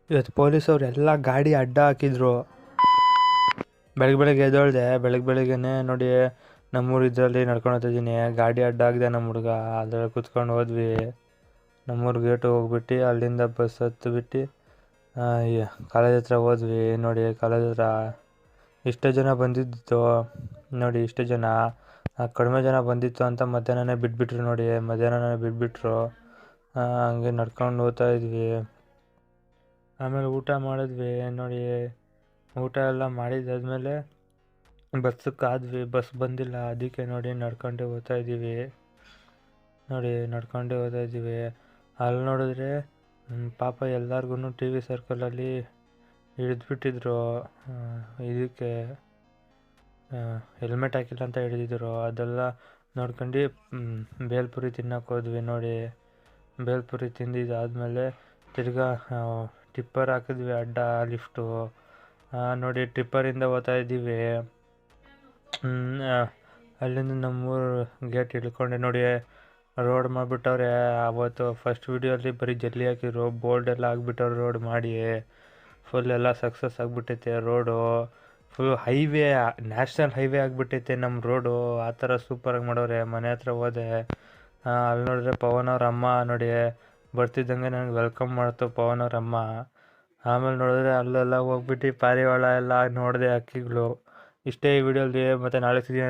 ಇವತ್ತು ಪೊಲೀಸವ್ರು ಎಲ್ಲ ಗಾಡಿ ಅಡ್ಡ ಹಾಕಿದ್ರು. ಬೆಳಗ್ಗೆ ಎದ್ದೊಳ್ದೆ, ಬೆಳಗ್ಗೆನೆ ನೋಡಿ ನಮ್ಮೂರು ಇದರಲ್ಲಿ ನಡ್ಕೊಂಡು ಹೋಗ್ತಿದ್ದೀನಿ. ಗಾಡಿ ಅಡ್ಡ ಆಗಿದೆ ನಮ್ಮ ಹುಡುಗ, ಅದ್ರಲ್ಲಿ ಕುತ್ಕೊಂಡು ಹೋದ್ವಿ. ನಮ್ಮೂರು ಗೇಟು ಹೋಗ್ಬಿಟ್ಟು ಅಲ್ಲಿಂದ ಬಸ್ ಹತ್ತಿಬಿಟ್ಟು ಕಾಲೇಜ್ ಹತ್ರ ಹೋದ್ವಿ. ನೋಡಿ ಕಾಲೇಜ್ ಹತ್ರ ಇಷ್ಟೇ ಜನ ಬಂದಿದ್ದು. ನೋಡಿ ಇಷ್ಟೇ ಜನ, ಕಡಿಮೆ ಜನ ಬಂದಿತ್ತು ಅಂತ ಮಧ್ಯಾಹ್ನನೇ ಬಿಟ್ಬಿಟ್ರು. ನೋಡಿ ಮಧ್ಯಾಹ್ನನೇ ಬಿಟ್ಬಿಟ್ರು. ಹಂಗೆ ನಡ್ಕೊಂಡು ಹೋಗ್ತಾ ಇದ್ವಿ. ಆಮೇಲೆ ಊಟ ಮಾಡಿದ್ವಿ. ನೋಡಿ ಊಟ ಎಲ್ಲ ಮಾಡಿದ್ದಾದ್ಮೇಲೆ ಬಸ್ಸು ಕಾದ್ವಿ. ಬಸ್ ಬಂದಿಲ್ಲ, ಅದಕ್ಕೆ ನೋಡಿ ನಡ್ಕೊಂಡೆ ಹೋಗ್ತಾ ಇದ್ದೀವಿ. ನೋಡಿ ನಡ್ಕೊಂಡೆ ಹೋಗ್ತಾ ಇದ್ದೀವಿ. ಅಲ್ಲಿ ನೋಡಿದ್ರೆ ಪಾಪ ಎಲ್ಲರಿಗೂ ಟಿ ವಿ ಸರ್ಕಲಲ್ಲಿ ಹಿಡಿದ್ಬಿಟ್ಟಿದ್ರು. ಇದಕ್ಕೆ ಹೆಲ್ಮೆಟ್ ಹಾಕಿಲ್ಲ ಅಂತ ಹಿಡಿದಿದ್ರು. ಅದೆಲ್ಲ ನೋಡ್ಕೊಂಡು ಬೇಲ್ಪುರಿ ತಿನ್ನೋಕೆ ಹೋದ್ವಿ. ನೋಡಿ ಬೇಲ್ಪುರಿ ತಿಂದಿದ್ದಾದಮೇಲೆ ತಿರ್ಗಾ ಟಿಪ್ಪರ್ ಹಾಕಿದ್ವಿ, ಅಡ್ಡ ಲಿಫ್ಟು. ನೋಡಿ ಟಿಪ್ಪರಿಂದ ಹೋಗ್ತಾ ಇದ್ದೀವಿ. ಅಲ್ಲಿಂದ ನಮ್ಮೂರು ಗೇಟ್ ಇಳ್ಕೊಂಡೆ. ನೋಡಿ ರೋಡ್ ಮಾಡಿಬಿಟ್ಟವ್ರೆ. ಅವತ್ತು ಫಸ್ಟ್ ವೀಡಿಯೋಲ್ಲಿ ಬರೀ ಜಲ್ಲಿ ಹಾಕಿದ್ರು, ಬೋರ್ಡ್ ಎಲ್ಲ ಹಾಕ್ಬಿಟ್ಟವ್ರು ರೋಡ್ ಮಾಡಿ. ಫುಲ್ ಎಲ್ಲ ಸಕ್ಸಸ್ ಆಗಿಬಿಟ್ಟೈತೆ road. Full highway, national highway ಆಗಿಬಿಟ್ಟೈತೆ ನಮ್ಮ ರೋಡು. ಆ ಥರ ಸೂಪರಾಗಿ ಮಾಡೋರೆ. ಮನೆ ಹತ್ರ ಹೋದೆ, ಅಲ್ಲಿ ನೋಡಿದ್ರೆ ಪವನ್ ಅವ್ರ ಅಮ್ಮ ನೋಡಿ ಬರ್ತಿದ್ದಂಗೆ ನನಗೆ ವೆಲ್ಕಮ್ ಮಾಡ್ತು ಪವನ್ ಅವ್ರ ಅಮ್ಮ. ಆಮೇಲೆ ನೋಡಿದ್ರೆ ಅಲ್ಲೆಲ್ಲ ಹೋಗ್ಬಿಟ್ಟು ಪಾರಿವಾಳ ಎಲ್ಲ ನೋಡಿದೆ, ಹಕ್ಕಿಗಳು. ಇಷ್ಟೇ ಈ ವಿಡಿಯೋಲಿ. ಮತ್ತು ನಾಳೆ ಸಿಗೋಣ.